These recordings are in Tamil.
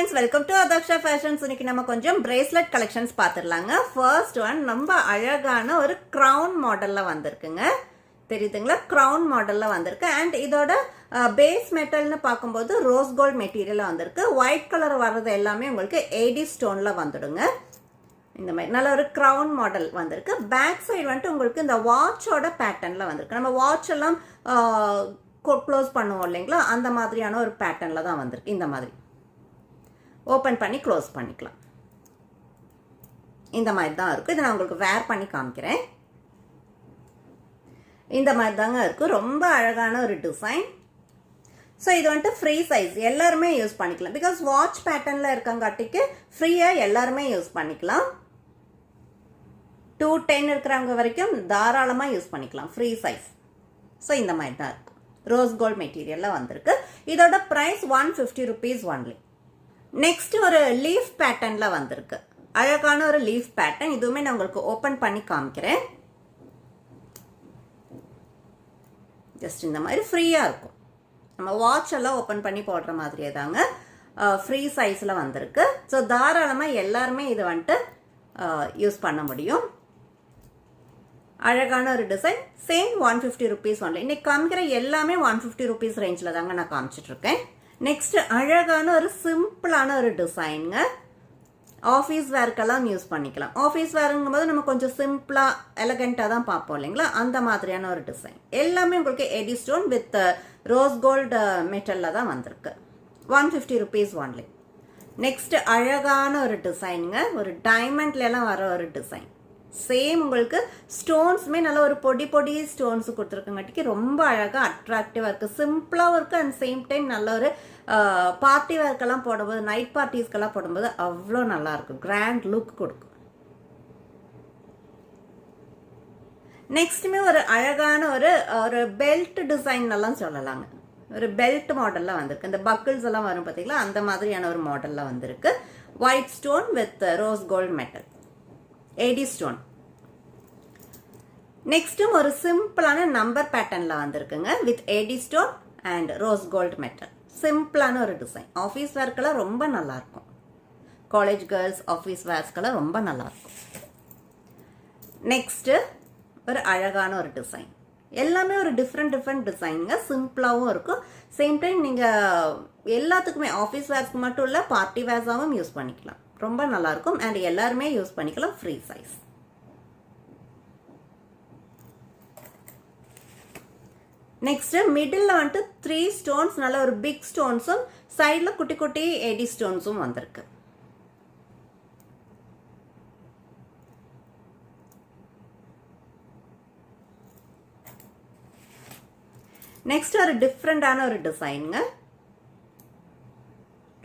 friends, welcome to Adaksha Fashions. இன்னைக்கு நம்ம கொஞ்சம் bracelet collections பார்த்துடலாங்க. First one ரொம்ப அழகான ஒரு crown மாடல்ல வந்திருக்குங்க. தெரியுதுங்களா? crown மாடல்ல வந்திருக்கு. And இதோட பேஸ் மெட்டல்னு பார்க்கும்போது ரோஸ் கோல்ட் மெட்டீரியல்ல வந்திருக்கு. ஒயிட் கலர் வர்றது எல்லாமே உங்களுக்கு ஏடி ஸ்டோன்ல வந்துடுங்க. இந்த மாதிரி நல்ல ஒரு crown மாடல் வந்திருக்கு. பேக் சைடு வந்துட்டு உங்களுக்கு இந்த வாட்சோட பேட்டர்ன்ல வந்திருக்கு. நம்ம வாட்ச் எல்லாம் க்ளோஸ் பண்ணுவோம் இல்லைங்களா, அந்த மாதிரியான ஒரு பேட்டர்ன்ல தான் வந்திருக்கு. இந்த மாதிரி ஓப்பன் பண்ணி க்ளோஸ் பண்ணிக்கலாம். இந்த மாதிரி தான் இருக்கும். இதை நான் உங்களுக்கு வேர் பண்ணி காமிக்கிறேன். இந்த மாதிரி தாங்க இருக்கும். ரொம்ப அழகான ஒரு டிசைன். ஸோ இது வந்துட்டு ஃப்ரீ சைஸ், எல்லாருமே யூஸ் பண்ணிக்கலாம். பிகாஸ் வாட்ச் பேட்டர்னில் இருக்கங்காட்டிக்கு ஃப்ரீயாக எல்லாருமே யூஸ் பண்ணிக்கலாம். 210 இருக்கிறவங்க வரைக்கும் தாராளமாக யூஸ் பண்ணிக்கலாம். Free size. ஸோ இந்த மாதிரி தான் இருக்கும். ரோஸ் கோல்ட் மெட்டீரியலில் வந்திருக்கு. இதோட ப்ரைஸ் 150 rupees ஒன்லி. நெக்ஸ்ட் ஒரு லீஃப் பேட்டர்ன்ல வந்திருக்கு. அழகான ஒரு லீஃப் பேட்டர்ன். இதுவுமே நான் உங்களுக்கு ஓபன் பண்ணி காமிக்கிறேன். ஜஸ்ட் இந்த மாதிரி ஃப்ரீயா இருக்கும். நம்ம வாட்ச் எல்லாம் ஓபன் பண்ணி போடுற மாதிரியே தாங்க. ஃப்ரீ சைஸ்ல வந்திருக்கு. ஸோ தாராளமா எல்லாருமே இது வந்துட்டு யூஸ் பண்ண முடியும். அழகான ஒரு டிசைன். Same 150 rupees only. இன்னைக்கு காமிக்கிற எல்லாமே 150 rupees ரேஞ்சில் தாங்க நான் காமிச்சிட்டு இருக்கேன். நெக்ஸ்ட் அழகான ஒரு சிம்பிளான ஒரு டிசைனுங்க. ஆஃபீஸ் வேர்க்கெல்லாம் யூஸ் பண்ணிக்கலாம். ஆஃபீஸ் வேருங்கும் போது நம்ம கொஞ்சம் சிம்பிளா எலகெண்டா தான் பார்ப்போம் இல்லைங்களா, அந்த மாதிரியான ஒரு டிசைன். எல்லாமே உங்களுக்கு A D stone with rose gold மெட்டல்ல தான் வந்திருக்கு. 150 rupees ஒன்லி. நெக்ஸ்ட் அழகான ஒரு டிசைனுங்க. ஒரு டைமண்ட்ல எல்லாம் வர ஒரு டிசைன். சேம் உங்களுக்கு ஸ்டோன்ஸுமே நல்ல ஒரு பொடி பொடி ஸ்டோன்ஸ் கொடுத்துருக்கங்காட்டிக்கு ரொம்ப அழகாக அட்ராக்டிவாக இருக்குது. சிம்பிளாகவும் இருக்குது. அண்ட் சேம் டைம் நல்ல ஒரு பார்ட்டி வேர்க்கெல்லாம் போடும்போது, நைட் பார்ட்டிஸ்க்கெல்லாம் போடும்போது அவ்வளோ நல்லா இருக்கும். கிராண்ட் லுக் கொடுக்கும். நெக்ஸ்ட்டுமே ஒரு அழகான ஒரு பெல்ட் டிசைன் எல்லாம் சொல்லலாங்க. ஒரு பெல்ட் மாடலில் வந்திருக்கு. இந்த பக்கிள்ஸ் எல்லாம் வரும் பார்த்தீங்களா, அந்த மாதிரியான ஒரு மாடலில் வந்திருக்கு. White stone with rose gold metal, A D stone. நெக்ஸ்ட்டும் ஒரு சிம்பிளான நம்பர் பேட்டர்ன்ல வந்திருக்குங்க with A D stone and rose gold metal. சிம்பிளான ஒரு டிசைன். ஆஃபீஸ் வேர்க்கெல்லாம் ரொம்ப நல்லா இருக்கும். காலேஜ் கேர்ள்ஸ் ஆஃபீஸ் வேர்ஸ்க்கெல்லாம் ரொம்ப நல்லா இருக்கும். நெக்ஸ்ட் ஒரு அழகான ஒரு டிசைன். எல்லாமே ஒரு டிஃப்ரெண்ட் டிசைனுங்க. சிம்பிளாகவும் இருக்கும். சேம் டைம் நீங்க எல்லாத்துக்குமே ஆஃபீஸ் வேர்ஸ்க்கு மட்டும் இல்ல, பார்ட்டி வேர்ஸாகவும் யூஸ் பண்ணிக்கலாம். ரொம்ப நல்லா இருக்கும். அண்ட் எல்லாருமே யூஸ் பண்ணிக்கலாம். Free size. நெக்ஸ்ட் மிடில் வந்துட்டு 3 ஸ்டோன்ஸ், நல்ல ஒரு பிக் ஸ்டோன்ஸும் சைட்ல குட்டி குட்டி ஏடி ஸ்டோன்ஸும் வந்திருக்கு. நெக்ஸ்ட் ஒரு டிஃப்ரெண்டான ஒரு டிசைனுங்க.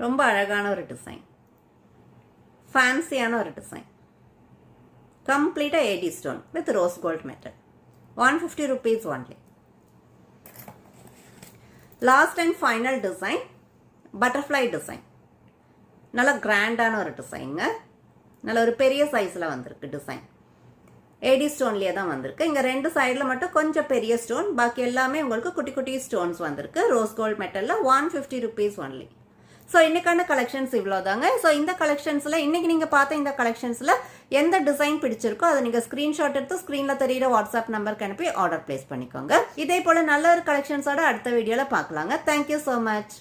ரொம்ப அழகான ஒரு டிசைன். ஃபேன்சியான ஒரு டிசைன். கம்ப்ளீட்டா AD stone with rose gold metal. 150 rupees only. Last and final design butterfly design. நல்ல கிராண்டான ஒரு டிசைனுங்க. நல்ல ஒரு பெரிய சைஸ்ல வந்திருக்கு டிசைன். ஏடி ஸ்டோன்லயே தான் வந்திருக்கு. இங்க 2 சைடுல மட்டும் கொஞ்சம் பெரிய ஸ்டோன், பாக்கி எல்லாமே உங்களுக்கு குட்டி குட்டி ஸ்டோன்ஸ் வந்திருக்கு. ரோஸ் கோல்ட் மெட்டல்ல 150 rupees ஒன்லி. ஸோ இன்னைக்கான கலெக்ஷன்ஸ் இவ்வளோதாங்க. ஸோ இந்த கலெக்ஷன்ஸில் இன்னைக்கு நீங்கள் பார்த்த இந்த கலெக்ஷன்ஸில் எந்த டிசைன் பிடிச்சிருக்கோ அதை நீங்கள் ஸ்க்ரீன்ஷாட் எடுத்து ஸ்க்ரீனில் தெரியிற வாட்ஸ்அப் நம்பருக்கு அனுப்பி ஆர்டர் பிளேஸ் பண்ணிக்கோங்க. இதே போல் நல்ல ஒரு கலெக்ஷன்ஸோட அடுத்த வீடியோவில் பார்க்கலாங்க. Thank you so much.